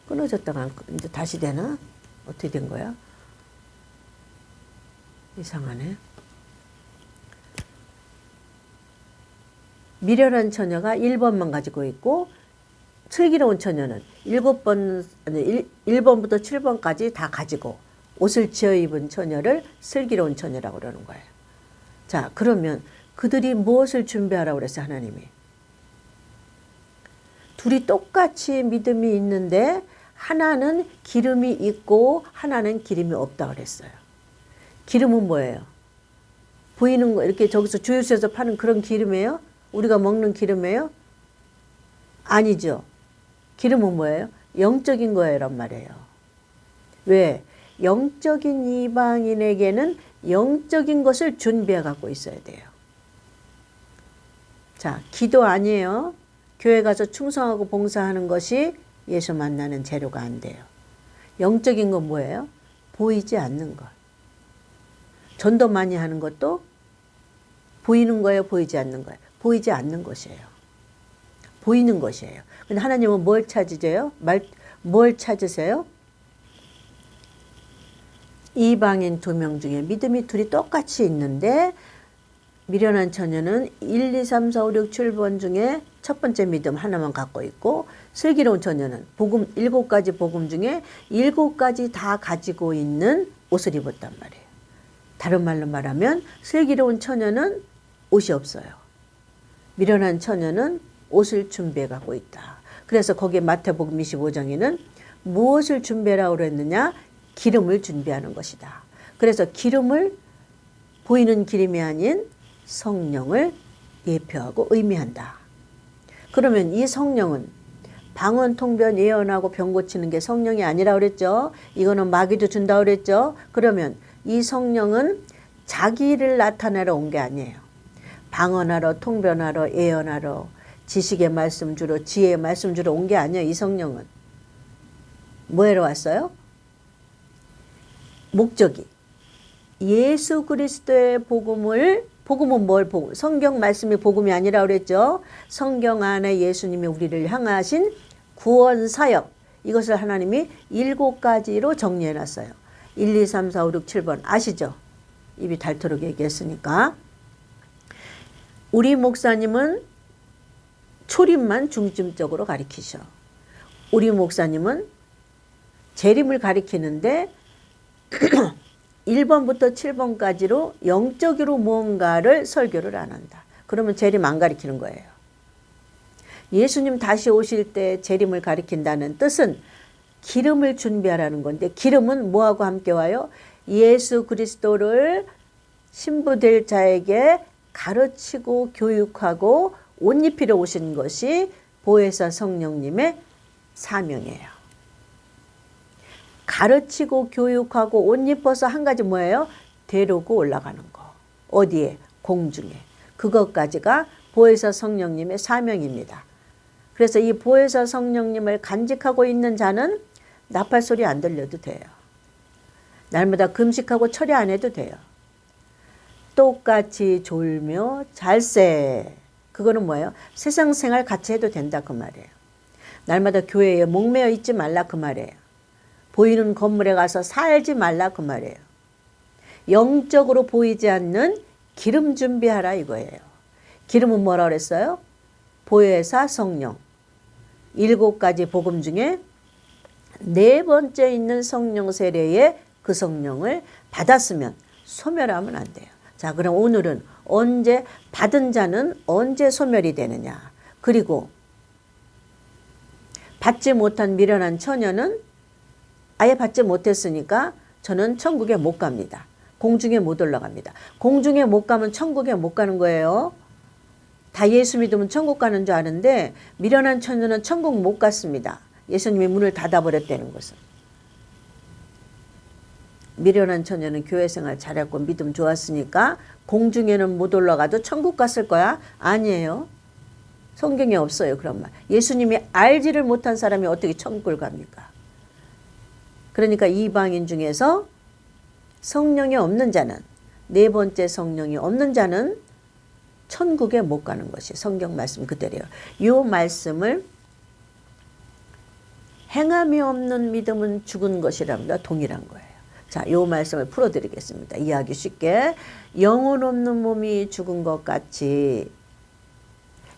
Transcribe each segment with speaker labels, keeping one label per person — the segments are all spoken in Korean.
Speaker 1: 끊어졌다가 이제 다시 되나? 어떻게 된 거야? 이상하네. 미련한 처녀가 1번만 가지고 있고 슬기로운 처녀는 1번부터 7번까지 다 가지고 옷을 지어 입은 처녀를 슬기로운 처녀라고 그러는 거예요. 자, 그러면 그들이 무엇을 준비하라고 그랬어요, 하나님이? 둘이 똑같이 믿음이 있는데 하나는 기름이 있고 하나는 기름이 없다 그랬어요. 기름은 뭐예요? 보이는 거 이렇게 저기서 주유소에서 파는 그런 기름이에요? 우리가 먹는 기름이에요? 아니죠. 기름은 뭐예요? 영적인 거예요란 말이에요. 왜? 영적인 이방인에게는 영적인 것을 준비해 갖고 있어야 돼요. 자, 기도 아니에요. 교회 가서 충성하고 봉사하는 것이 예수 만나는 재료가 안 돼요. 영적인 건 뭐예요? 보이지 않는 것. 전도 많이 하는 것도 보이는 거예요, 보이지 않는 거예요? 보이지 않는 것이에요. 보이는 것이에요. 근데 하나님은 뭘 찾으세요? 뭘 찾으세요? 이방인 2명 중에 믿음이 둘이 똑같이 있는데 미련한 처녀는 1, 2, 3, 4, 5, 6, 7번 중에 첫 번째 믿음 하나만 갖고 있고 슬기로운 처녀는 복음 7가지 복음 중에 7가지 다 가지고 있는 옷을 입었단 말이에요. 다른 말로 말하면 슬기로운 처녀는 옷이 없어요. 미련한 처녀는 옷을 준비해 갖고 있다. 그래서 거기에 마태복음 25장에는 무엇을 준비하라고 그랬느냐? 기름을 준비하는 것이다. 그래서 기름을 보이는 기름이 아닌 성령을 예표하고 의미한다. 그러면 이 성령은 방언, 통변, 예언하고 병 고치는 게 성령이 아니라 그랬죠. 이거는 마귀도 준다 그랬죠. 그러면 이 성령은 자기를 나타내러 온 게 아니에요. 방언하러, 통변하러, 예언하러, 지식의 말씀 주러, 지혜의 말씀 주러 온 게 아니에요. 이 성령은. 뭐하러 왔어요? 목적이 예수 그리스도의 복음은 뭘 복음? 성경 말씀이 복음이 아니라 그랬죠. 성경 안에 예수님이 우리를 향하신 구원 사역, 이것을 하나님이 7가지로 정리해 놨어요. 1, 2, 3, 4, 5, 6, 7번 아시죠? 입이 닳도록 얘기했으니까. 우리 목사님은 초림만 중점적으로 가리키셔. 우리 목사님은 재림을 가리키는데 1번부터 7번까지로 영적으로 무언가를 설교를 안 한다. 그러면 재림 안 가리키는 거예요. 예수님 다시 오실 때 재림을 가리킨다는 뜻은 기름을 준비하라는 건데 기름은 뭐하고 함께 와요? 예수 그리스도를 신부될 자에게 가르치고 교육하고 옷 입히러 오신 것이 보혜사 성령님의 사명이에요. 가르치고 교육하고 옷 입어서 한 가지 뭐예요? 데리고 올라가는 거. 어디에? 공중에. 그것까지가 보혜사 성령님의 사명입니다. 그래서 이 보혜사 성령님을 간직하고 있는 자는 나팔 소리 안 들려도 돼요. 날마다 금식하고 철야 안 해도 돼요. 똑같이 졸며 잘세. 그거는 뭐예요? 세상 생활 같이 해도 된다 그 말이에요. 날마다 교회에 목매어 있지 말라 그 말이에요. 보이는 건물에 가서 살지 말라 그 말이에요. 영적으로 보이지 않는 기름 준비하라 이거예요. 기름은 뭐라 그랬어요? 보혜사 성령. 7가지 복음 중에 4번째 있는 성령 세례에 그 성령을 받았으면 소멸하면 안 돼요. 자, 그럼 오늘은 언제 받은 자는 언제 소멸이 되느냐. 그리고 받지 못한 미련한 처녀는 아예 받지 못했으니까 저는 천국에 못 갑니다. 공중에 못 올라갑니다. 공중에 못 가면 천국에 못 가는 거예요. 다 예수 믿으면 천국 가는 줄 아는데 미련한 처녀는 천국 못 갔습니다. 예수님이 문을 닫아버렸다는 것은. 미련한 처녀는 교회 생활 잘했고 믿음 좋았으니까 공중에는 못 올라가도 천국 갔을 거야? 아니에요. 성경에 없어요 그런 말. 예수님이 알지를 못한 사람이 어떻게 천국을 갑니까? 그러니까 이방인 중에서 성령이 없는 자는 4번째 성령이 없는 자는 천국에 못 가는 것이 성경 말씀 그대로예요. 이 말씀을 행함이 없는 믿음은 죽은 것이랍니다. 동일한 거예요. 자, 요 말씀을 풀어드리겠습니다. 이해하기 쉽게. 영혼 없는 몸이 죽은 것 같이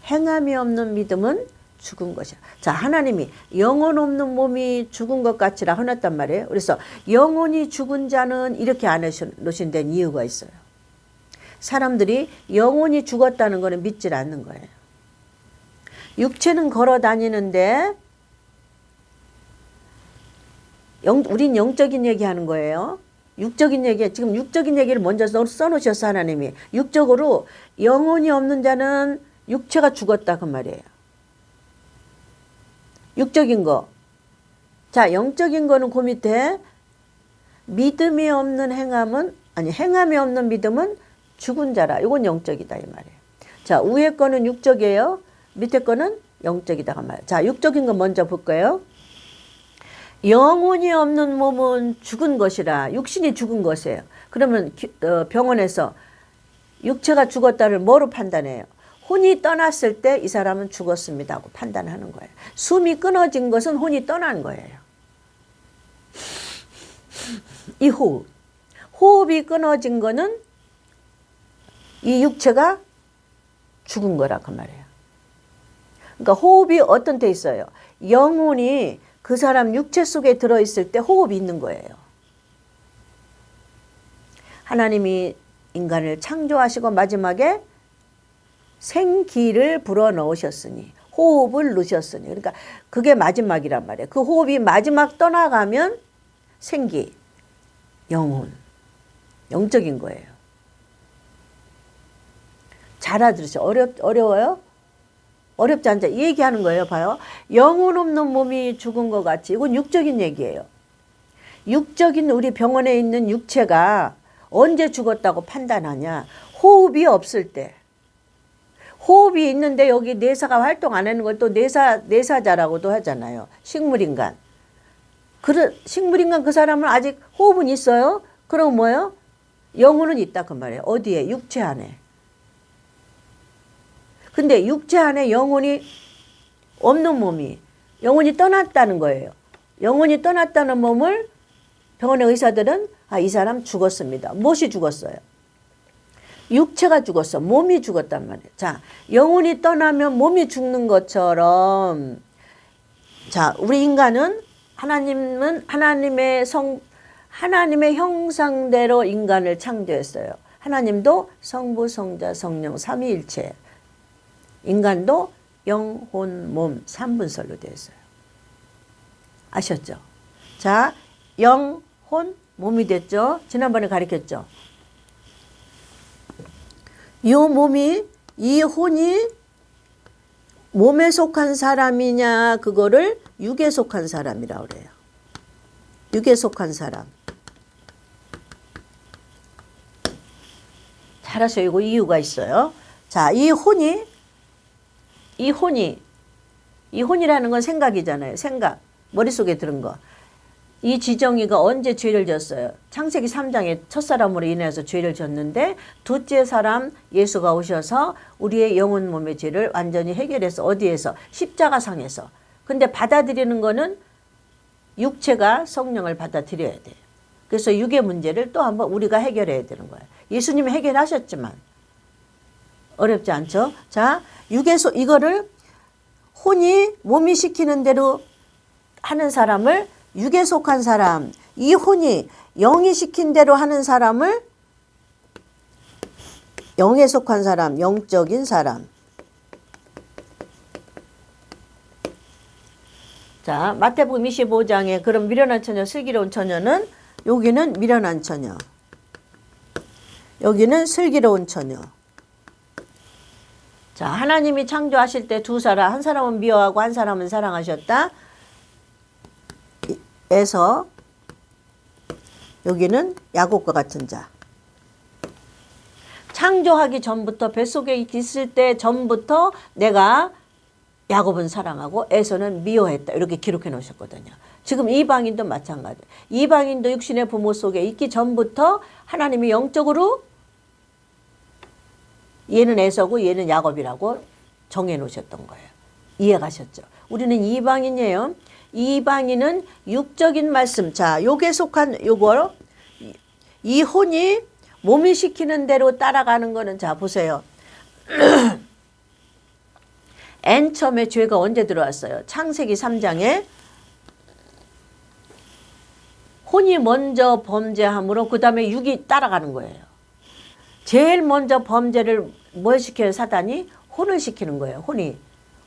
Speaker 1: 행함이 없는 믿음은 죽은 것이야. 자, 하나님이 영혼 없는 몸이 죽은 것 같이라 해놨단 말이에요. 그래서 영혼이 죽은 자는 이렇게 안 해놓으신 데는 이유가 있어요. 사람들이 영혼이 죽었다는 것은 믿질 않는 거예요. 육체는 걸어 다니는데 우린 영적인 얘기하는 거예요. 육적인 얘기, 지금 육적인 얘기를 먼저 써놓으셨어, 하나님이. 육적으로 영혼이 없는 자는 육체가 죽었다 그 말이에요. 육적인 거. 자, 영적인 거는 그 밑에 믿음이 없는 행함은, 아니 행함이 없는 믿음은 죽은 자라. 이건 영적이다 이 말이에요. 자, 위에 거는 육적이에요. 밑에 거는 영적이다 그 말이에요. 자, 육적인 거 먼저 볼까요? 영혼이 없는 몸은 죽은 것이라. 육신이 죽은 것이에요. 그러면 병원에서 육체가 죽었다를 뭐로 판단해요? 혼이 떠났을 때 이 사람은 죽었습니다 하고 판단하는 거예요. 숨이 끊어진 것은 혼이 떠난 거예요. 이 호흡. 호흡이 끊어진 거는 이 육체가 죽은 거라 그 말이에요. 그러니까 호흡이 어떤 데 있어요? 영혼이 그 사람 육체 속에 들어있을 때 호흡이 있는 거예요. 하나님이 인간을 창조하시고 마지막에 생기를 불어넣으셨으니 호흡을 넣으셨으니 그러니까 그게 마지막이란 말이에요. 그 호흡이 마지막 떠나가면 생기, 영혼, 영적인 거예요. 잘 알아들으세요. 어려워요? 어렵지 않죠? 이 얘기하는 거예요. 봐요. 영혼 없는 몸이 죽은 것 같이. 이건 육적인 얘기예요. 육적인 우리 병원에 있는 육체가 언제 죽었다고 판단하냐. 호흡이 없을 때. 호흡이 있는데 여기 뇌사가 활동 안 하는 걸 또 뇌사자라고도 하잖아요. 식물인간. 식물인간 그 사람은 아직 호흡은 있어요. 그럼 뭐예요? 영혼은 있다 그 말이에요. 어디에? 육체 안에. 근데 육체 안에 영혼이 없는 몸이 영혼이 떠났다는 거예요. 영혼이 떠났다는 몸을 병원의 의사들은 이 사람 죽었습니다. 무엇이 죽었어요? 육체가 죽었어. 몸이 죽었단 말이에요. 자, 영혼이 떠나면 몸이 죽는 것처럼 자, 우리 인간은 하나님의 형상대로 인간을 창조했어요. 하나님도 성부, 성자, 성령 삼위일체. 인간도 영혼, 몸, 삼분설로 되어 있어요. 아셨죠? 자, 영혼, 몸이 됐죠? 지난번에 가르쳤죠? 이 몸이, 이 혼이 몸에 속한 사람이냐, 그거를 육에 속한 사람이라고 그래요. 육에 속한 사람. 잘하셔요. 이거 이유가 있어요. 자, 이 혼이라는 건 생각이잖아요. 생각. 머릿속에 들은 거. 이 지정이가 언제 죄를 졌어요? 창세기 3장에 첫사람으로 인해서 죄를 졌는데 둘째 사람 예수가 오셔서 우리의 영혼 몸의 죄를 완전히 해결해서 어디에서? 십자가상에서. 근데 받아들이는 거는 육체가 성령을 받아들여야 돼요. 그래서 육의 문제를 또 한번 우리가 해결해야 되는 거예요. 예수님이 해결하셨지만 어렵지 않죠? 자, 육에서 이거를 혼이 몸이 시키는 대로 하는 사람을 육에 속한 사람, 이 혼이 영이 시킨 대로 하는 사람을 영에 속한 사람, 영적인 사람. 자, 마태복음 25장에 그럼 미련한 처녀, 슬기로운 처녀는 여기는 미련한 처녀. 여기는 슬기로운 처녀. 자, 하나님이 창조하실 때 두 사람, 한 사람은 미워하고 한 사람은 사랑하셨다. 에서 여기는 야곱과 같은 자. 창조하기 전부터 뱃속에 있을 때 전부터 내가 야곱은 사랑하고 에서는 미워했다. 이렇게 기록해 놓으셨거든요. 지금 이방인도 마찬가지. 이방인도 육신의 부모 속에 있기 전부터 하나님이 영적으로 얘는 에서고 얘는 야곱이라고 정해 놓으셨던 거예요. 이해가셨죠? 우리는 이방인이에요. 이방인은 육적인 말씀. 자, 요게 속한 요거 이 혼이 몸이 시키는 대로 따라가는 거는 자 보세요. 맨 처음에 죄가 언제 들어왔어요? 창세기 3장에 혼이 먼저 범죄함으로 그 다음에 육이 따라가는 거예요. 제일 먼저 범죄를 뭘 시켜요? 사단이? 혼을 시키는 거예요.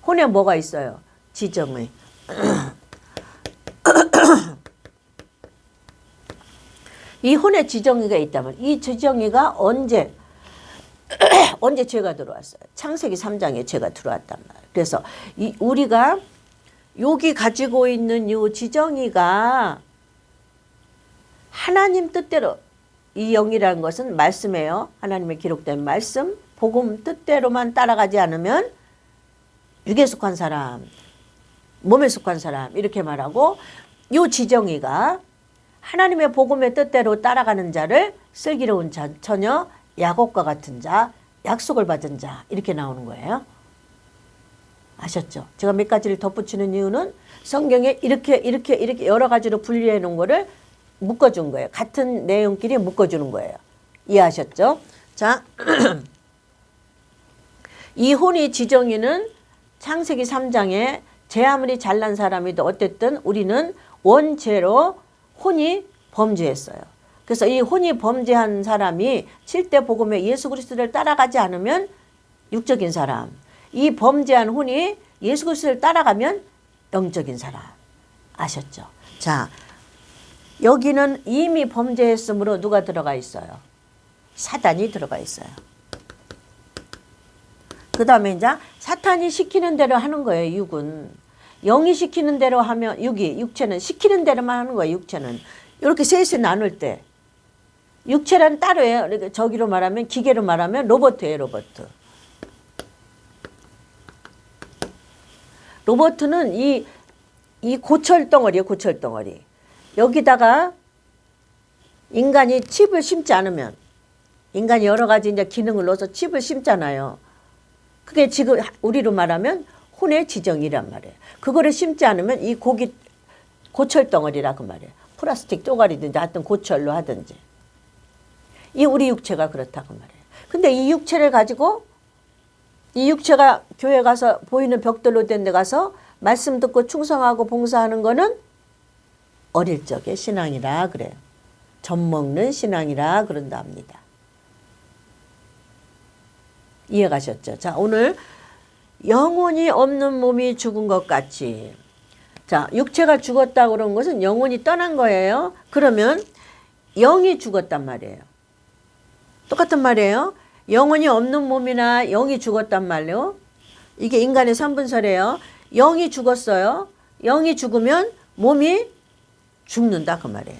Speaker 1: 혼에 뭐가 있어요? 지정의. 이 혼에 지정의가 있다면 이 지정의가 언제 죄가 들어왔어요? 창세기 3장에 죄가 들어왔단 말이에요. 그래서 우리가 여기 가지고 있는 이 지정의가 하나님 뜻대로 이 영이라는 것은 말씀이에요. 하나님의 기록된 말씀, 복음 뜻대로만 따라가지 않으면 육에 속한 사람, 몸에 속한 사람 이렇게 말하고 이 지정의가 하나님의 복음의 뜻대로 따라가는 자를 슬기로운 처녀, 야곱과 같은 자, 약속을 받은 자 이렇게 나오는 거예요. 아셨죠? 제가 몇 가지를 덧붙이는 이유는 성경에 이렇게 여러 가지로 분리해 놓은 거를 묶어준 거예요. 같은 내용끼리 묶어주는 거예요. 이해하셨죠? 자, 이 혼이 지정의는 창세기 3장에 제 아무리 잘난 사람이도 어쨌든 우리는 원죄로 혼이 범죄했어요. 그래서 이 혼이 범죄한 사람이 7대 복음의 예수 그리스도를 따라가지 않으면 육적인 사람, 이 범죄한 혼이 예수 그리스도를 따라가면 영적인 사람. 아셨죠? 자, 여기는 이미 범죄했으므로 누가 들어가 있어요? 사단이 들어가 있어요. 그 다음에 이제 사탄이 시키는 대로 하는 거예요. 육은. 영이 시키는 대로 하면 육체는 시키는 대로만 하는 거예요. 육체는. 이렇게 셋이 나눌 때 육체란 따로예요. 그러니까 저기로 말하면 기계로 말하면 로봇이에요. 로봇은 이 고철덩어리예요. 고철덩어리. 여기다가 인간이 칩을 심지 않으면 인간이 여러 가지 이제 기능을 넣어서 칩을 심잖아요. 그게 지금 우리로 말하면 혼의 지정이란 말이에요. 그거를 심지 않으면 이 고철덩어리라고 말이에요. 플라스틱 쪼가리든지 하여튼 고철로 하든지. 이 우리 육체가 그렇다고 말이에요. 근데 이 육체를 가지고 이 육체가 교회 가서 보이는 벽돌로 된 데 가서 말씀 듣고 충성하고 봉사하는 거는 어릴 적의 신앙이라 그래요. 젖먹는 신앙이라 그런다 합니다. 이해가셨죠? 자, 오늘 영혼이 없는 몸이 죽은 것 같이. 자, 육체가 죽었다고 그런 것은 영혼이 떠난 거예요. 그러면 영이 죽었단 말이에요. 똑같은 말이에요. 영혼이 없는 몸이나 영이 죽었단 말이에요. 이게 인간의 3분설이에요. 영이 죽었어요. 영이 죽으면 몸이 죽는다 그 말이에요.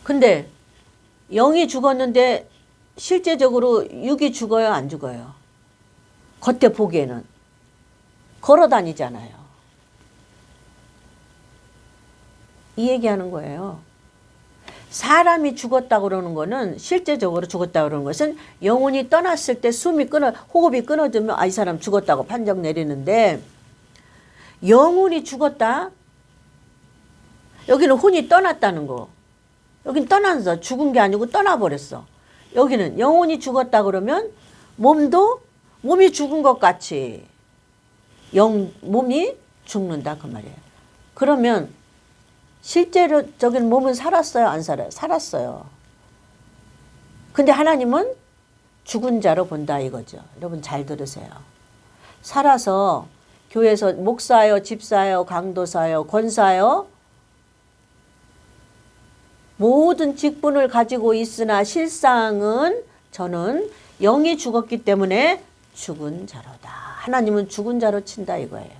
Speaker 1: 근데 영이 죽었는데 실제적으로 육이 죽어요? 안 죽어요? 겉에 보기에는 걸어 다니잖아요. 이 얘기하는 거예요. 사람이 죽었다고 그러는 거는 실제적으로 죽었다고 그러는 것은 영혼이 떠났을 때 호흡이 끊어지면 이 사람 죽었다고 판정 내리는데 영혼이 죽었다? 여기는 혼이 떠났다는 거. 여긴 떠났어. 죽은 게 아니고 떠나버렸어. 여기는 영혼이 죽었다 그러면 몸이 죽은 것 같이 몸이 죽는다 그 말이에요. 그러면 실제적인 몸은 살았어요? 안 살아요? 살았어요. 근데 하나님은 죽은 자로 본다 이거죠. 여러분 잘 들으세요. 살아서 교회에서 목사요, 집사요, 강도사요, 권사요 모든 직분을 가지고 있으나 실상은 저는 영이 죽었기 때문에 죽은 자로다. 하나님은 죽은 자로 친다 이거예요.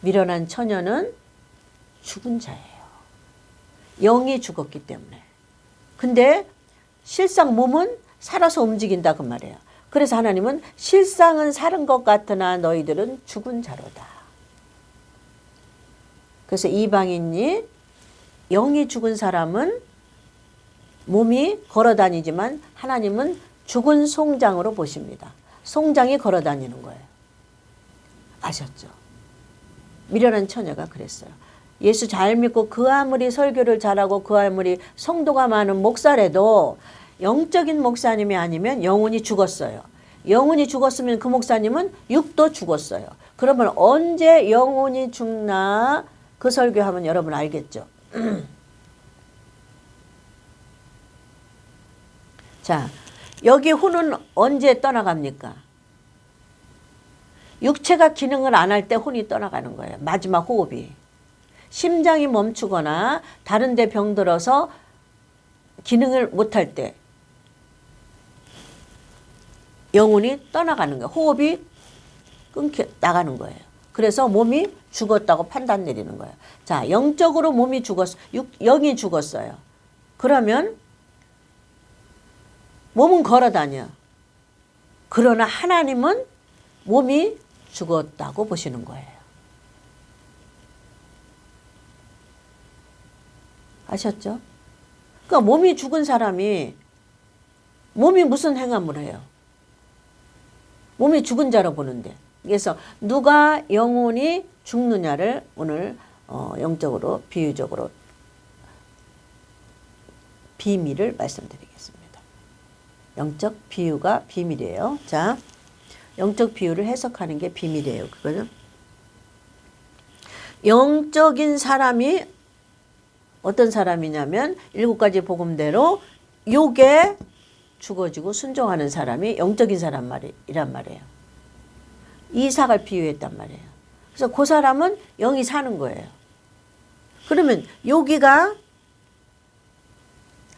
Speaker 1: 미련한 처녀는 죽은 자예요. 영이 죽었기 때문에. 근데 실상 몸은 살아서 움직인다 그 말이에요. 그래서 하나님은 실상은 살은 것 같으나 너희들은 죽은 자로다. 그래서 이방인이 영이 죽은 사람은 몸이 걸어다니지만 하나님은 죽은 송장으로 보십니다. 송장이 걸어다니는 거예요. 아셨죠? 미련한 처녀가 그랬어요. 예수 잘 믿고 그 아무리 설교를 잘하고 그 아무리 성도가 많은 목사라도 영적인 목사님이 아니면 영혼이 죽었어요. 영혼이 죽었으면 그 목사님은 육도 죽었어요. 그러면 언제 영혼이 죽나 그 설교하면 여러분 알겠죠? 자, 여기 혼은 언제 떠나갑니까? 육체가 기능을 안 할 때 혼이 떠나가는 거예요. 마지막 호흡이. 심장이 멈추거나 다른 데 병들어서 기능을 못할 때 영혼이 떠나가는 거예요. 호흡이 끊겨 나가는 거예요. 그래서 몸이 죽었다고 판단 내리는 거예요. 자, 영적으로 몸이 죽었어. 영이 죽었어요. 그러면 몸은 걸어 다녀. 그러나 하나님은 몸이 죽었다고 보시는 거예요. 아셨죠? 그러니까 몸이 죽은 사람이 몸이 무슨 행함을 해요? 몸이 죽은 자로 보는데. 그래서 누가 영혼이 죽느냐를 오늘 영적으로 비유적으로 비밀을 말씀드리겠습니다. 영적 비유가 비밀이에요. 자, 영적 비유를 해석하는 게 비밀이에요. 그거는 영적인 사람이 어떤 사람이냐면 7가지 복음대로 욕에 죽어지고 순종하는 사람이 영적인 사람이란 말이에요. 이삭을 비유했단 말이에요. 그래서 그 사람은 영이 사는 거예요. 그러면 여기가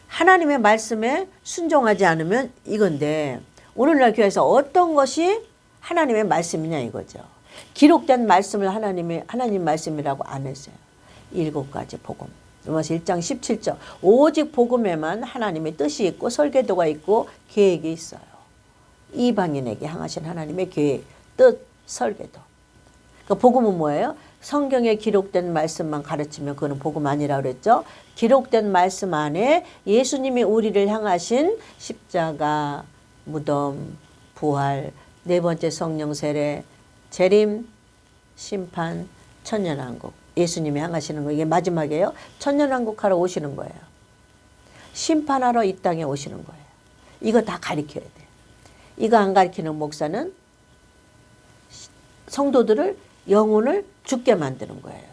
Speaker 1: 하나님의 말씀에 순종하지 않으면 이건데 오늘날 교회에서 어떤 것이 하나님의 말씀이냐 이거죠. 기록된 말씀을 하나님 말씀이라고 안 했어요. 7가지 복음. 로마서 1장 17절. 오직 복음에만 하나님의 뜻이 있고 설계도가 있고 계획이 있어요. 이방인에게 향하신 하나님의 계획, 뜻, 설계도. 그러니까 복음은 뭐예요? 성경에 기록된 말씀만 가르치면 그거는 복음 아니라고 그랬죠. 기록된 말씀 안에 예수님이 우리를 향하신 십자가, 무덤, 부활, 4번째 성령 세례, 재림, 심판, 천년왕국. 예수님이 향하시는 거 이게 마지막이에요. 천년왕국 하러 오시는 거예요. 심판하러 이 땅에 오시는 거예요. 이거 다 가르쳐야 돼. 이거 안 가르치는 목사는 성도들을 영혼을 죽게 만드는 거예요.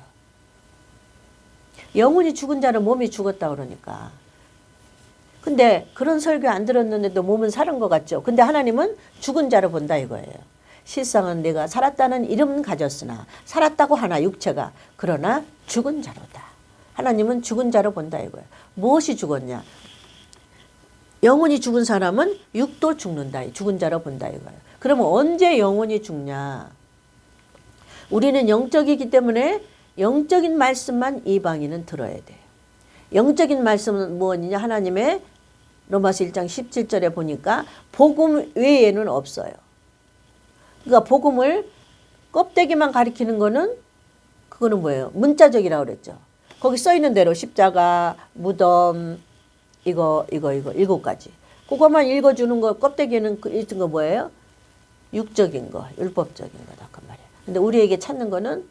Speaker 1: 영혼이 죽은 자는 몸이 죽었다 그러니까. 근데 그런 설교 안 들었는데도 몸은 사는 것 같죠. 근데 하나님은 죽은 자로 본다 이거예요. 실상은 내가 살았다는 이름은 가졌으나 살았다고 하나 육체가 그러나 죽은 자로다. 하나님은 죽은 자로 본다 이거예요. 무엇이 죽었냐? 영혼이 죽은 사람은 육도 죽는다. 죽은 자로 본다 이거예요. 그러면 언제 영혼이 죽냐? 우리는 영적이기 때문에 영적인 말씀만 이방인은 들어야 돼요. 영적인 말씀은 무엇이냐? 하나님의 로마서 1장 17절에 보니까 복음 외에는 없어요. 그러니까 복음을 껍데기만 가리키는 거는 그거는 뭐예요? 문자적이라고 그랬죠. 거기 써 있는 대로 십자가, 무덤, 이거 7가지. 그것만 읽어주는 거 껍데기는 있는 거 뭐예요? 육적인 거, 율법적인 거다 그 말이에요. 근데 우리에게 찾는 거는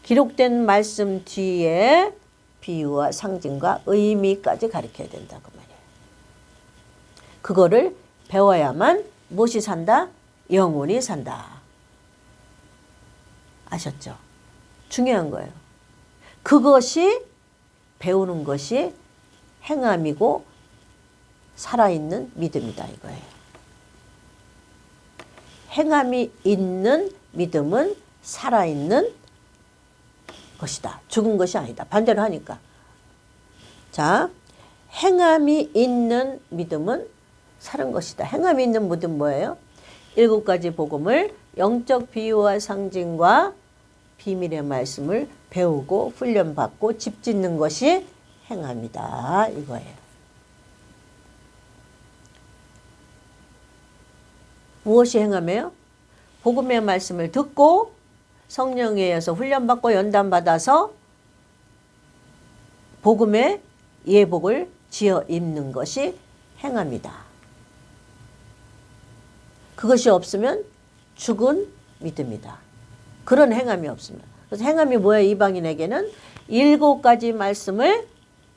Speaker 1: 기록된 말씀 뒤에 비유와 상징과 의미까지 가르쳐야 된다 그 말이에요. 그거를 배워야만 무엇이 산다? 영혼이 산다. 아셨죠? 중요한 거예요. 그것이 배우는 것이 행함이고 살아있는 믿음이다 이거예요. 행함이 있는 믿음은 살아있는 것이다. 죽은 것이 아니다. 반대로 하니까. 자, 행함이 있는 믿음은 사는 것이다. 행함이 있는 믿음 뭐예요? 7가지 복음을 영적 비유와 상징과 비밀의 말씀을 배우고 훈련받고 집 짓는 것이 행함이다 이거예요. 무엇이 행함이에요? 복음의 말씀을 듣고 성령에 의해서 훈련받고 연단받아서 복음의 예복을 지어 입는 것이 행함이다. 그것이 없으면 죽은 믿음이다. 그런 행함이 없습니다. 그래서 행함이 뭐예요? 이방인에게는 7가지 말씀을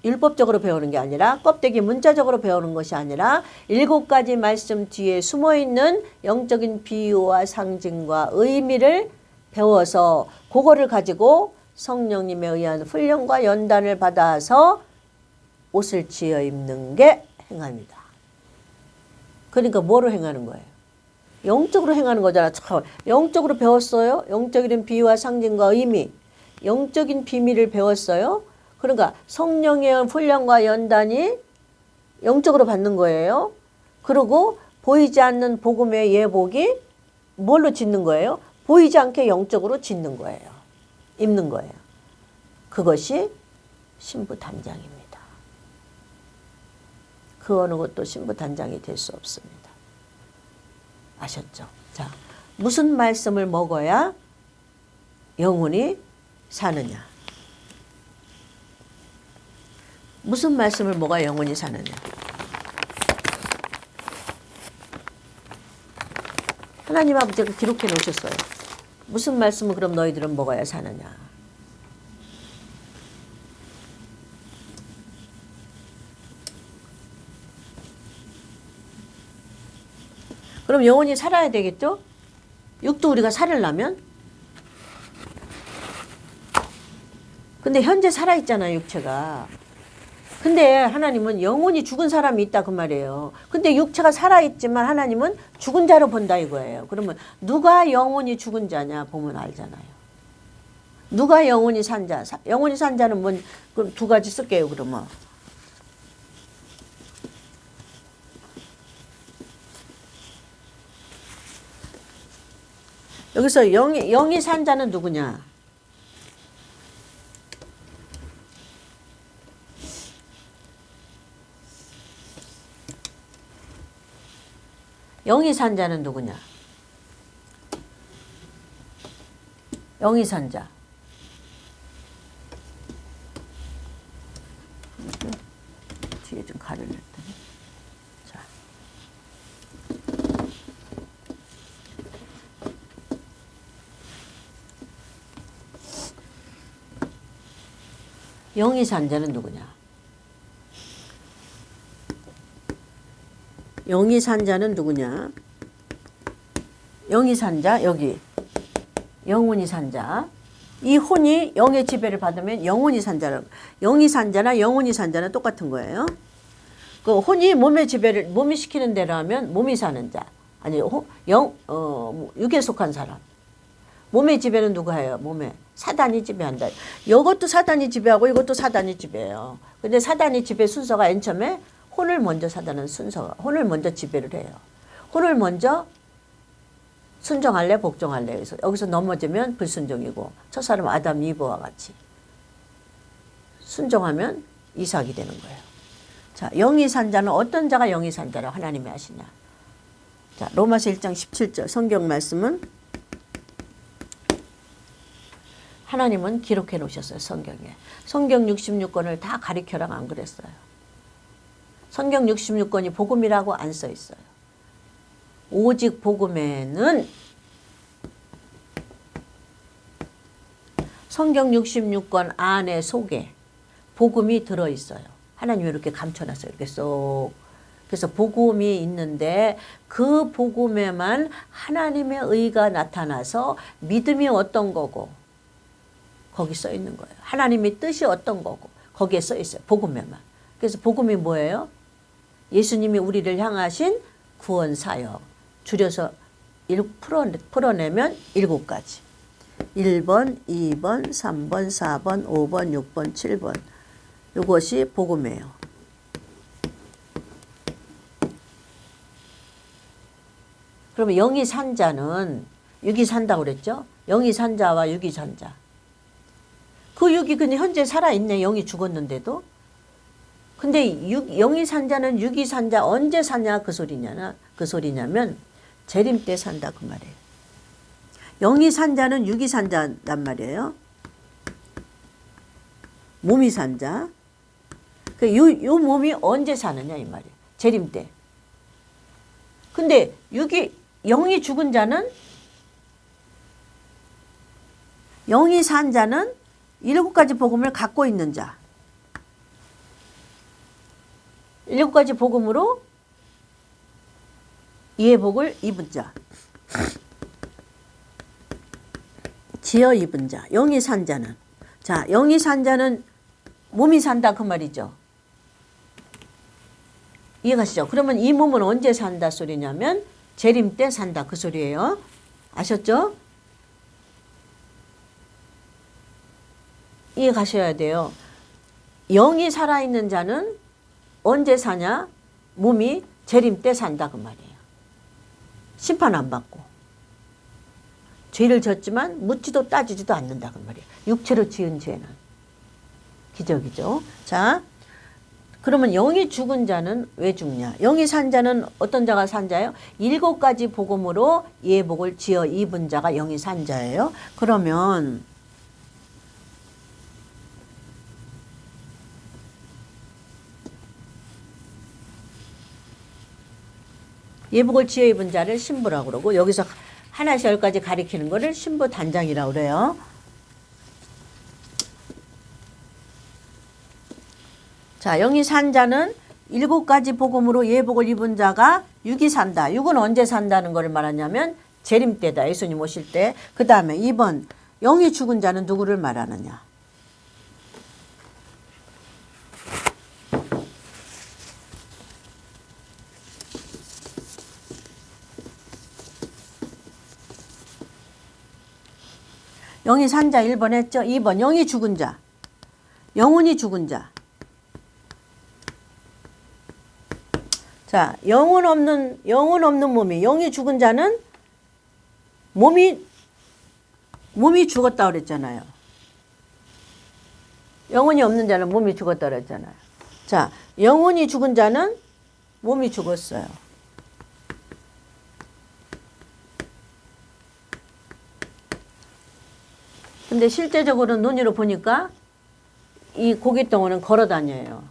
Speaker 1: 율법적으로 배우는 게 아니라 껍데기 문자적으로 배우는 것이 아니라 7가지 말씀 뒤에 숨어있는 영적인 비유와 상징과 의미를 배워서 그거를 가지고 성령님에 의한 훈련과 연단을 받아서 옷을 지어 입는 게 행함이다. 그러니까 뭐로 행하는 거예요? 영적으로 행하는 거잖아. 영적으로 배웠어요. 영적인 비유와 상징과 의미, 영적인 비밀을 배웠어요. 그러니까 성령의 훈련과 연단이 영적으로 받는 거예요. 그리고 보이지 않는 복음의 예복이 뭘로 짓는 거예요? 보이지 않게 영적으로 짓는 거예요. 입는 거예요. 그것이 신부단장입니다. 그 어느 것도 신부단장이 될 수 없습니다. 아셨죠? 자, 무슨 말씀을 먹어야 영혼이 사느냐? 무슨 말씀을 먹어야 영혼이 사느냐? 하나님 아버지가 기록해 놓으셨어요. 무슨 말씀을 그럼 너희들은 먹어야 사느냐? 그럼 영혼이 살아야 되겠죠? 육도 우리가 살으려면. 근데 현재 살아있잖아요, 육체가. 근데 하나님은 영혼이 죽은 사람이 있다 그 말이에요. 근데 육체가 살아있지만 하나님은 죽은 자로 본다 이거예요. 그러면 누가 영혼이 죽은 자냐 보면 알잖아요. 누가 영혼이 산 자? 영혼이 산 자는 뭔, 그럼 2가지 쓸게요, 그러면. 여기서 영이 산 자는 누구냐? 영이 산 자는 누구냐? 영이 산 자. 뒤에 좀 가려냈더니. 자. 영이 산 자는 누구냐? 영이 산 자는 누구냐? 영이 산 자, 여기. 영혼이 산 자. 이 혼이 영의 지배를 받으면 영혼이 산 자는, 영이 산 자나 영혼이 산 자는 똑같은 거예요. 그 혼이 몸의 지배를, 몸이 시키는 대로 하면 몸이 사는 자. 아니, 육에 속한 사람. 몸의 지배는 누가 해요? 몸에. 사단이 지배한다. 이것도 사단이 지배하고 이것도 사단이 지배해요. 근데 사단이 지배 순서가 맨 처음에 혼을 먼저 사단은 순서가, 혼을 먼저 지배를 해요. 혼을 먼저 순종할래 복종할래. 그래서 여기서 넘어지면 불순종이고 첫 사람 아담 이브와 같이 순종하면 이삭이 되는 거예요. 자, 영이 산 자는 어떤 자가 영이 산 자라고 하나님이 하시냐? 자, 로마서 1장 17절 성경 말씀은 하나님은 기록해 놓으셨어요. 성경에. 성경 66권을 다 가리켜라 안 그랬어요. 성경 66권이 복음이라고 안 써 있어요. 오직 복음에는 성경 66권 안에 속에 복음이 들어있어요. 하나님이 이렇게 감춰놨어요. 이렇게 쏙. 그래서 복음이 있는데 그 복음에만 하나님의 의가 나타나서 믿음이 어떤 거고 거기 써 있는 거예요. 하나님의 뜻이 어떤 거고 거기에 써 있어요. 복음에만. 그래서 복음이 뭐예요? 예수님이 우리를 향하신 구원 사역. 줄여서 풀어내면 7가지. 1번, 2번, 3번, 4번, 5번, 6번, 7번. 이것이 복음이에요. 그러면 영이 산 자는 육이 산다고 그랬죠? 영이 산 자와 육이 산 자. 그 육이 그냥 현재 살아있네. 영이 죽었는데도. 근데 영이 산 자는 육이 산 자 언제 사냐 그 소리냐면 재림 때 산다 그 말이에요. 영이 산 자는 육이 산 자란 말이에요. 몸이 산 자. 요 몸이 언제 사느냐 이 말이에요. 재림 때. 근데 영이 죽은 자는, 영이 산 자는 7가지 복음을 갖고 있는 자. 7가지 복음으로 이의 복을 입은 자. 지어 입은 자. 영이 산 자는. 자, 영이 산 자는 몸이 산다 그 말이죠. 이해가시죠? 그러면 이 몸은 언제 산다 소리냐면 재림 때 산다 그 소리예요. 아셨죠? 이해가셔야 돼요. 영이 살아있는 자는 언제 사냐? 몸이 재림 때 산다 그 말이에요. 심판 안 받고. 죄를 졌지만 묻지도 따지지도 않는다 그 말이에요. 육체로 지은 죄는. 기적이죠. 자, 그러면 영이 죽은 자는 왜 죽냐? 영이 산 자는 어떤 자가 산 자예요? 7가지 복음으로 이의 복을 지어 입은 자가 영이 산 자예요. 그러면 예복을 지어 입은 자를 신부라고 그러고, 여기서 하나씩 10가지 가리키는 거를 신부 단장이라고 그래요. 자, 영이 산 자는 7가지 복음으로 예복을 입은 자가 육이 산다. 육은 언제 산다는 걸 말하냐면 재림 때다. 예수님 오실 때. 그 다음에 2번 영이 죽은 자는 누구를 말하느냐? 영이 산 자 1번 했죠. 2번 영이 죽은 자. 영혼이 죽은 자. 자, 영혼 없는 몸이, 영이 죽은 자는 몸이 죽었다 그랬잖아요. 영혼이 없는 자는 몸이 죽었다 그랬잖아요. 자, 영혼이 죽은 자는 몸이 죽었어요. 근데 실제적으로 눈으로 보니까 이 고깃덩어리는 걸어 다녀요.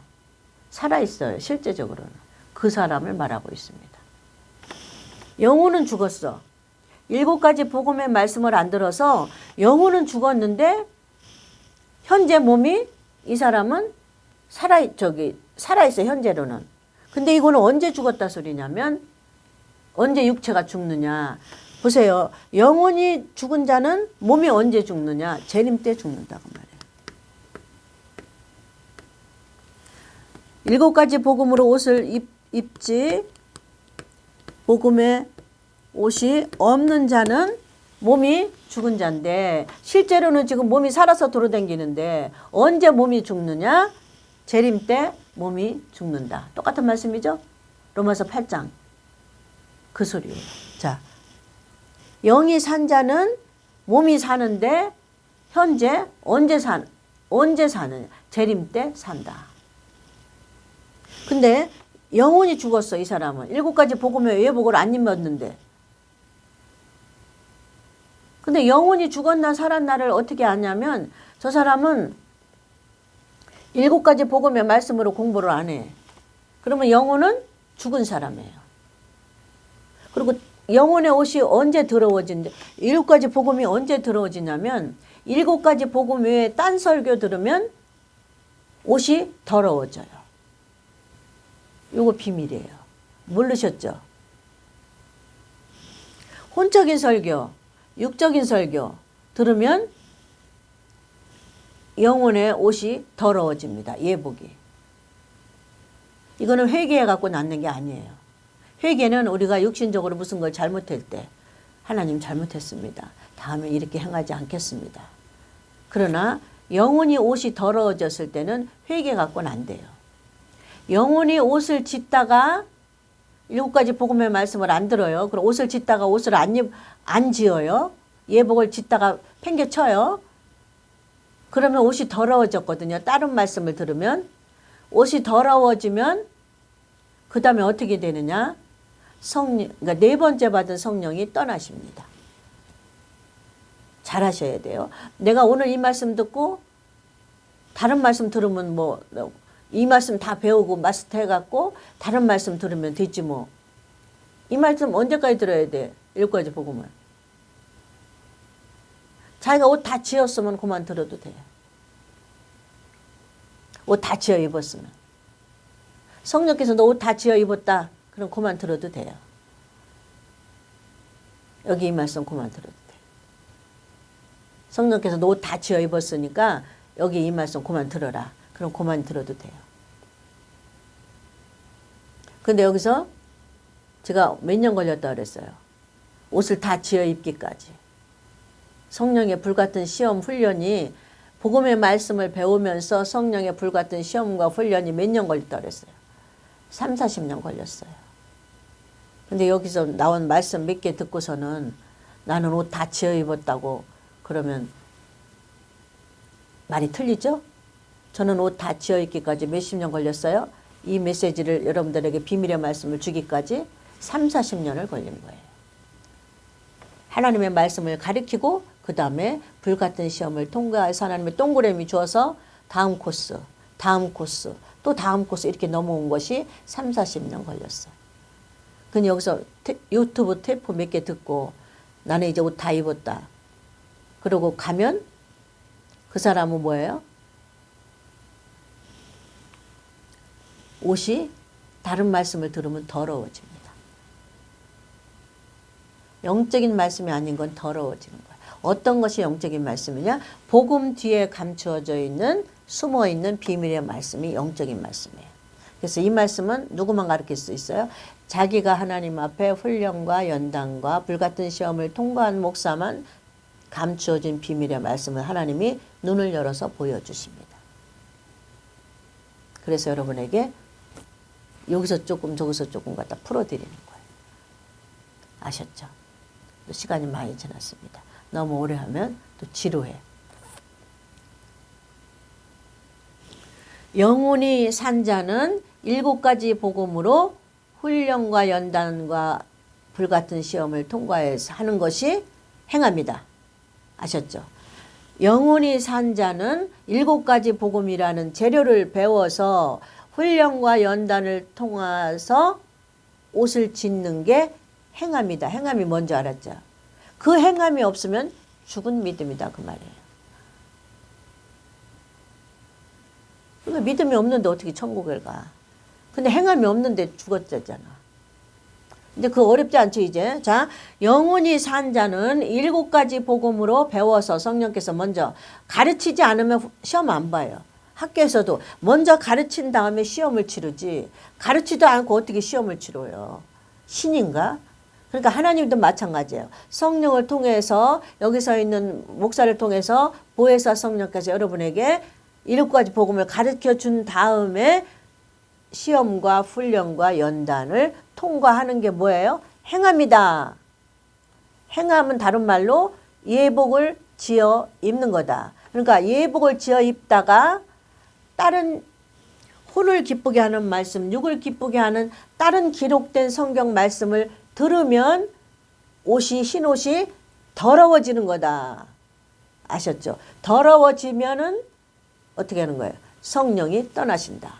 Speaker 1: 살아있어요. 실제적으로는. 그 사람을 말하고 있습니다. 영혼은 죽었어. 7가지 복음의 말씀을 안 들어서 영혼은 죽었는데 현재 몸이, 이 사람은 살아있어 현재로는. 근데 이거는 언제 죽었다 소리냐면 언제 육체가 죽느냐. 보세요. 영혼이 죽은 자는 몸이 언제 죽느냐? 재림 때 죽는다고 말해요. 7가지 복음으로 옷을 입지 복음의 옷이 없는 자는 몸이 죽은 자인데, 실제로는 지금 몸이 살아서 돌아다니는데 언제 몸이 죽느냐? 재림 때 몸이 죽는다. 똑같은 말씀이죠? 로마서 8장 그 소리예요. 자, 영이 산 자는 몸이 사는데 현재 언제 사느냐? 재림 때 산다. 근데 영혼이 죽었어. 이 사람은 7가지 복음의 예복을 안 입었는데. 근데 영혼이 죽었나 살았나를 어떻게 아냐면 저 사람은 7가지 복음의 말씀으로 공부를 안 해. 그러면 영혼은 죽은 사람이에요. 그리고 영혼의 옷이 언제 더러워진다? 7가지 복음이 언제 더러워지냐면 7가지 복음 외에 딴 설교 들으면 옷이 더러워져요. 요거 비밀이에요. 모르셨죠? 혼적인 설교, 육적인 설교 들으면 영혼의 옷이 더러워집니다. 예복이. 이거는 회개해 갖고 낫는 게 아니에요. 회개는 우리가 육신적으로 무슨 걸 잘못할 때 하나님 잘못했습니다. 다음에 이렇게 행하지 않겠습니다. 그러나 영혼이 옷이 더러워졌을 때는 회개 갖고는 안 돼요. 영혼이 옷을 짓다가 7가지 복음의 말씀을 안 들어요. 그럼 옷을 짓다가 옷을 안 지어요. 예복을 짓다가 팽개쳐요. 그러면 옷이 더러워졌거든요. 다른 말씀을 들으면. 옷이 더러워지면 그 다음에 어떻게 되느냐? 그러니까 4번째 받은 성령이 떠나십니다. 잘하셔야 돼요. 내가 오늘 이 말씀 듣고 다른 말씀 들으면 뭐 이 말씀 다 배우고 마스터해갖고 다른 말씀 들으면 되지 뭐. 이 말씀 언제까지 들어야 돼? 7가지 복음을. 자기가 옷 다 지었으면 그만 들어도 돼. 옷 다 지어 입었으면. 성령께서 너 옷 다 지어 입었다. 그럼 그만 들어도 돼요. 여기 이 말씀 그만 들어도 돼. 성령께서 너 옷 다 지어 입었으니까 여기 이 말씀 그만 들어라. 그럼 그만 들어도 돼요. 근데 여기서 제가 몇 년 걸렸다 그랬어요. 옷을 다 지어 입기까지. 성령의 불같은 시험 훈련이 복음의 말씀을 배우면서 성령의 불같은 시험과 훈련이 몇 년 걸렸다 그랬어요. 3, 40년 걸렸어요. 근데 여기서 나온 말씀 몇 개 듣고서는 나는 옷 다 지어 입었다고 그러면 말이 틀리죠? 저는 옷 다 지어 입기까지 몇십 년 걸렸어요. 이 메시지를 여러분들에게 비밀의 말씀을 주기까지 3, 40년을 걸린 거예요. 하나님의 말씀을 가르치고 그 다음에 불같은 시험을 통과해서 하나님의 동그라미 주어서 다음 코스, 다음 코스, 또 다음 코스 이렇게 넘어온 것이 3, 40년 걸렸어요. 근데 여기서 유튜브 테이프 몇 개 듣고 나는 이제 옷 다 입었다. 그러고 가면 그 사람은 뭐예요? 옷이 다른 말씀을 들으면 더러워집니다. 영적인 말씀이 아닌 건 더러워지는 거예요. 어떤 것이 영적인 말씀이냐? 복음 뒤에 감추어져 있는 숨어 있는 비밀의 말씀이 영적인 말씀이에요. 그래서 이 말씀은 누구만 가르칠 수 있어요? 자기가 하나님 앞에 훈련과 연단과 불같은 시험을 통과한 목사만 감추어진 비밀의 말씀을 하나님이 눈을 열어서 보여주십니다. 그래서 여러분에게 여기서 조금 저기서 조금 갖다 풀어드리는 거예요. 아셨죠? 또 시간이 많이 지났습니다. 너무 오래 하면 또 지루해. 영혼이 산 자는 7가지 복음으로 훈련과 연단과 불같은 시험을 통과해서 하는 것이 행합니다. 아셨죠? 영혼이 산 자는 7가지 복음이라는 재료를 배워서 훈련과 연단을 통해서 옷을 짓는 게 행함이다. 행함이 뭔지 알았죠? 그 행함이 없으면 죽은 믿음이다. 그 말이에요. 그러니까 믿음이 없는데 어떻게 천국을 가? 근데 행함이 없는데 죽었잖아. 근데 그거 어렵지 않죠, 이제? 자, 영혼이 산 자는 7가지 복음으로 배워서 성령께서 먼저 가르치지 않으면 시험 안 봐요. 학교에서도 먼저 가르친 다음에 시험을 치르지 가르치도 않고 어떻게 시험을 치러요? 신인가? 그러니까 하나님도 마찬가지예요. 성령을 통해서 여기서 있는 목사를 통해서 보혜사 성령께서 여러분에게 7가지 복음을 가르쳐 준 다음에 시험과 훈련과 연단을 통과하는 게 뭐예요? 행함이다. 행함은 다른 말로 예복을 지어 입는 거다. 그러니까 예복을 지어 입다가 다른 혼을 기쁘게 하는 말씀, 육을 기쁘게 하는 다른 기록된 성경 말씀을 들으면 옷이 흰 옷이 더러워지는 거다. 아셨죠? 더러워지면은 어떻게 하는 거예요? 성령이 떠나신다.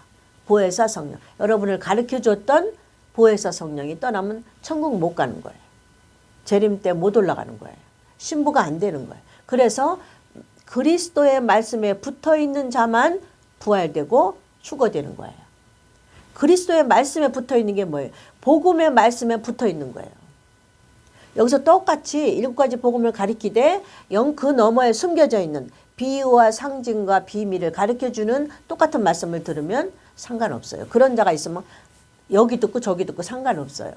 Speaker 1: 보혜사 성령. 여러분을 가르쳐 줬던 보혜사 성령이 떠나면 천국 못 가는 거예요. 재림 때 못 올라가는 거예요. 신부가 안 되는 거예요. 그래서 그리스도의 말씀에 붙어 있는 자만 부활되고 휴거되는 거예요. 그리스도의 말씀에 붙어 있는 게 뭐예요? 복음의 말씀에 붙어 있는 거예요. 여기서 똑같이 7가지 복음을 가리키되 그 너머에 숨겨져 있는 비유와 상징과 비밀을 가르쳐주는 똑같은 말씀을 들으면 상관없어요. 그런 자가 있으면 여기 듣고 저기 듣고 상관없어요.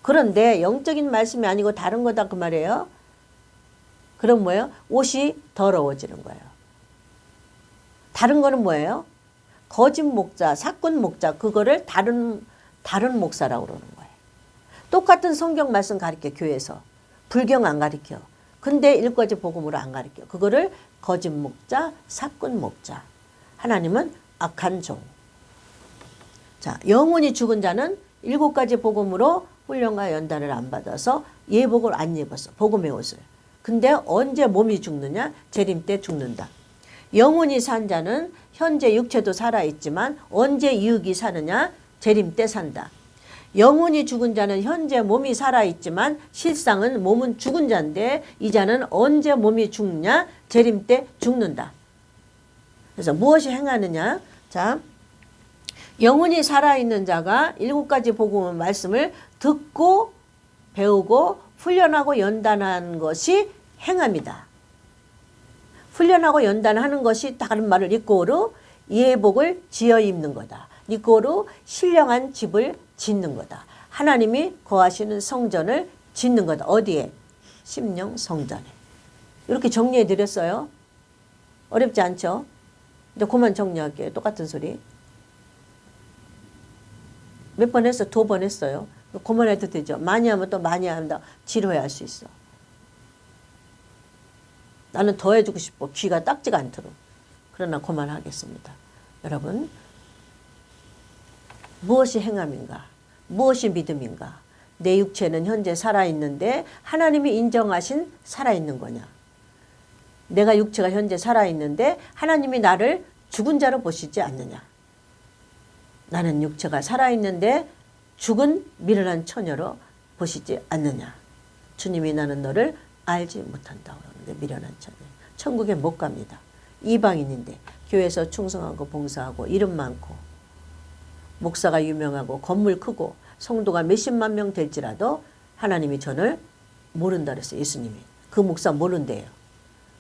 Speaker 1: 그런데 영적인 말씀이 아니고 다른 거다 그 말이에요. 그럼 뭐예요? 옷이 더러워지는 거예요. 다른 거는 뭐예요? 거짓 목자, 사꾼 목자, 그거를 다른 목사라고 그러는 거예요. 똑같은 성경 말씀 가르쳐 교회에서. 불경 안 가르쳐. 근데 7가지 복음으로 안 가르쳐. 그거를 거짓 목자, 사꾼 목자. 하나님은 악한 종. 자, 영혼이 죽은 자는 7가지 복음으로 훈련과 연단을 안 받아서 예복을 안 입었어. 복음의 옷을. 근데 언제 몸이 죽느냐? 재림 때 죽는다. 영혼이 산 자는 현재 육체도 살아있지만 언제 육이 사느냐? 재림 때 산다. 영혼이 죽은 자는 현재 몸이 살아있지만 실상은 몸은 죽은 자인데 이 자는 언제 몸이 죽냐? 재림 때 죽는다. 그래서 무엇이 행하느냐? 자, 영혼이 살아있는 자가 7가지 복음의 말씀을 듣고 배우고 훈련하고 연단하는 것이 행함이다. 훈련하고 연단하는 것이 다른 말을 이꼬로 예복을 지어 입는 거다. 이꼬로 신령한 집을 짓는 거다. 하나님이 거하시는 성전을 짓는 거다. 어디에? 심령 성전에. 이렇게 정리해 드렸어요. 어렵지 않죠? 이제 그만 정리할게요. 똑같은 소리. 몇 번 했어? 2번 했어요. 그만해도 되죠. 많이 하면 또 많이 한다. 지루해할 수 있어. 나는 더 해주고 싶어. 귀가 딱지가 않도록. 그러나 그만하겠습니다. 여러분, 무엇이 행함인가? 무엇이 믿음인가? 내 육체는 현재 살아있는데 하나님이 인정하신 살아있는 거냐? 내가 육체가 현재 살아있는데 하나님이 나를 죽은 자로 보시지 않느냐? 나는 육체가 살아있는데 죽은 미련한 처녀로 보시지 않느냐? 주님이 나는 너를 알지 못한다고 그러는데 미련한 처녀. 천국에 못 갑니다. 이방인인데 교회에서 충성하고 봉사하고 이름 많고 목사가 유명하고 건물 크고 성도가 몇십만 명 될지라도 하나님이 저를 모른다 그랬어요. 예수님이. 그 목사 모른대요.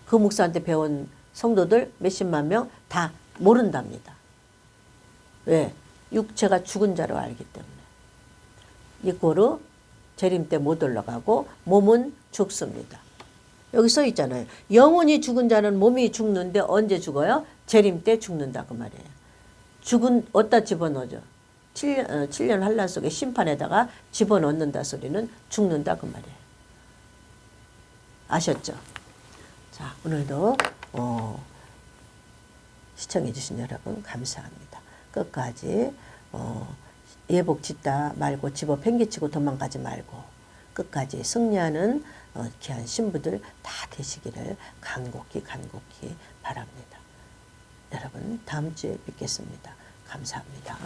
Speaker 1: 그 목사한테 배운 성도들 몇십만 명 다 모른답니다. 왜? 육체가 죽은 자로 알기 때문에. 이꼬로 재림 때 못 올라가고 몸은 죽습니다. 여기 써 있잖아요. 영혼이 죽은 자는 몸이 죽는데 언제 죽어요? 재림 때 죽는다 그 말이에요. 죽은 어디다 집어넣어줘? 7년 환란 속에 심판에다가 집어넣는다 소리는 죽는다 그 말이에요. 아셨죠? 자, 오늘도 시청해 주신 여러분 감사합니다. 끝까지 예복 짓다 말고 집어 팽개치고 도망가지 말고 끝까지 승리하는 귀한 신부들 다 되시기를 간곡히 바랍니다. 여러분 다음 주에 뵙겠습니다. 감사합니다.